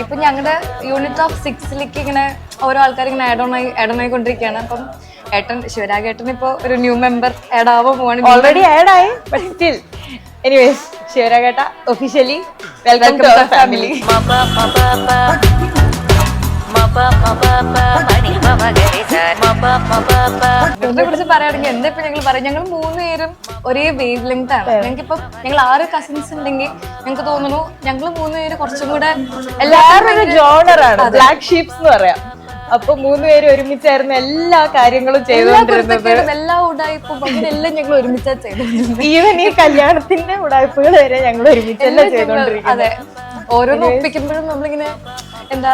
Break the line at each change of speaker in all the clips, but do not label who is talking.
ഇപ്പൊ ഞങ്ങളുടെ unit of 6ലേക്ക് ഇങ്ങനെ ഓരോ ആൾക്കാർ ഇങ്ങനെ ആഡ് ഓൺ ആയിക്കൊണ്ടിരിക്കുകയാണ്. അപ്പം ഏട്ടൻ ശിവരാഗേട്ടൻ ഇപ്പൊ ഒരു ന്യൂ മെമ്പർ ആഡ് ആവാൻ പോവാണ്.
ഓൾറെഡി ആഡ് ആയി, ബട്ട് സ്റ്റിൽ എനിവേസ് ശിവരാഗേട്ട officially welcome to our family.
ഇതിനെ കുറിച്ച് പറയുകയാണെങ്കിൽ എന്താ ഇപ്പൊ ഞങ്ങൾ പറയും, ഞങ്ങൾ 3 പേരും ഒരേ വേവ് ലെങ്ത് ആണ്. ഞങ്ങൾക്ക് ഇപ്പൊ ഞങ്ങൾ 6 കസിൻസ് ഉണ്ടെങ്കിൽ ഞങ്ങൾക്ക് തോന്നുന്നു ഞങ്ങൾ 3 പേര് കുറച്ചും കൂടെ
എല്ലാവരും ജോണറാണ്, ബ്ലാക്ക് ഷീപ്സ് എന്ന് പറയാം. അപ്പൊ 3 പേര് ഒരുമിച്ചായിരുന്നു എല്ലാ കാര്യങ്ങളും ചെയ്തുകൊണ്ടിരുന്നത്.
എല്ലാ ഉടായ്പും എല്ലാം ഞങ്ങൾ ഒരുമിച്ചാ ചെയ്തോണ്ടിരുന്നത്.
ഈവൻ ഈ കല്യാണത്തിന്റെ ഉടായ്പകൾ വരെ ഞങ്ങൾ ഒരുമിച്ചല്ല ചെയ്തോണ്ടിരിക്കുന്നത്.
അതെ, ഓരോന്ന് ഒപ്പിക്കുമ്പോഴും നമ്മളിങ്ങനെ എന്താ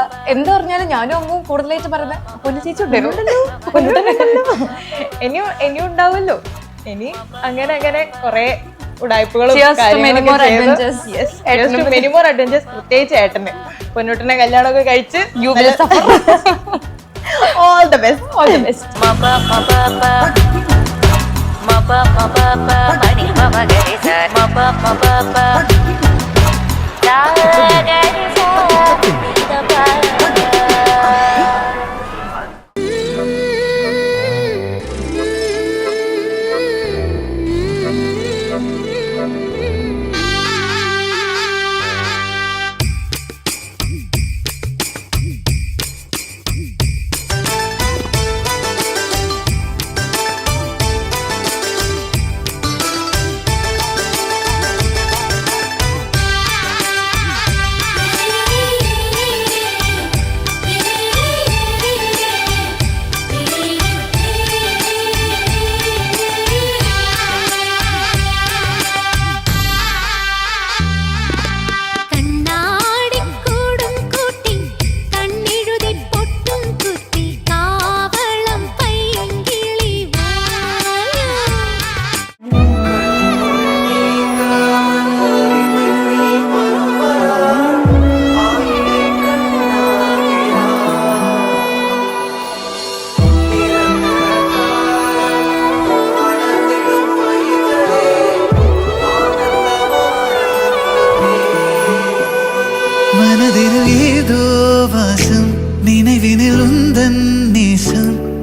പറഞ്ഞാലും ഞാനും അമ്മും കൂടുതലായിട്ട് പറയുന്നത് പൊന്നു ചേച്ചി
ഇനിയും ഉണ്ടാവുമല്ലോ. ഇനി അങ്ങനെ കുറെ ഉടായ്പകളും അഡ്വഞ്ചേഴ്സ്, പ്രത്യേകിച്ച് ഏട്ടന് പൊന്നൂട്ടനെ കല്യാണമൊക്കെ കഴിച്ച് ഓൾ ദ ബെസ്റ്റ്.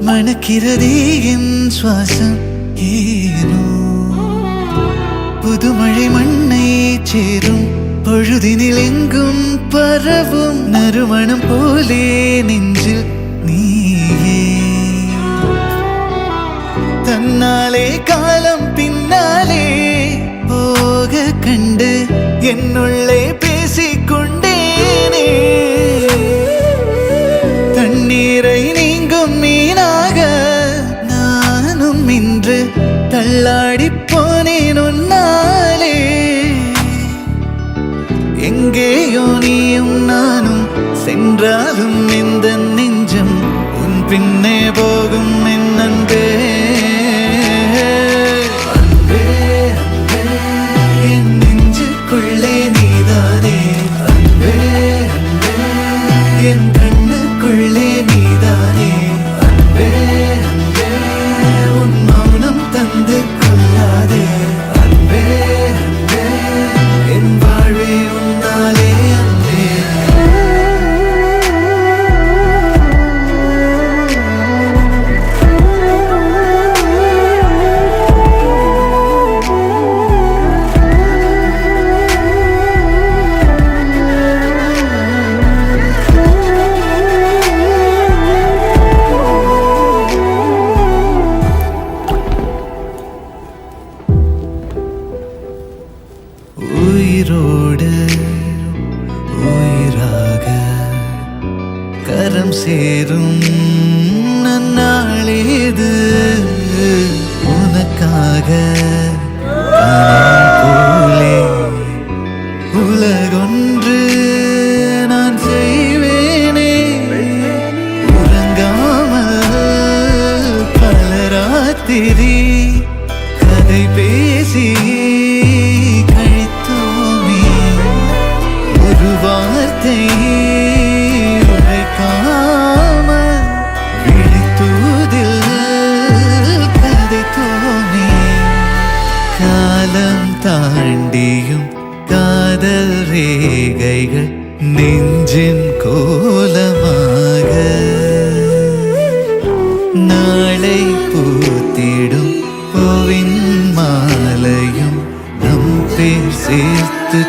மணக்கிறதேயின் சுவாசம் ஏனோ புதுமழை மண்ணை சேரும் பொழுதினில் எங்கும் பரவும் நறுமணம் போலே நெஞ்சில் நீயே தன்னாலே காலம் பின்னாலே போக கண்டு என்னுள்ளே பேசிக்கொண்டேனே தண்ணீரை நீங்கும் மீனாக நானும் இன்று தள்ளாடி போனேன் உன்னாலே எங்கேயோ நீயும் நானும் சென்றாலும் இந்த நெஞ்சம் உன் பின்னே போகும் என் அன்பே அன்பே அன்பே என் நெஞ்சுக்குள்ளே நீதானே அன்பே அன்பே என் கண்ணுக்குள்ளே நீதானே அன்பே அன்பே உன் மௌனம் தந்து கொள்ளாதே அன்பே அன்பே என் வாழ்வே உன்னாலே அன்பே உயிரோடு உயிராக கரம் சேரும் நன்னாளேது உனக்காக கனம் போலே உலகொன்று நான் செய்வேனே உறங்காமல் பல ராத்திரி கதை பேசி ஒரு வார்த்தை உரைக்காமல் நெஞ்சின் கோலமாக நாளை பூத்திடும் பூவின் மாலையும் நம் பேர் சேர்த்து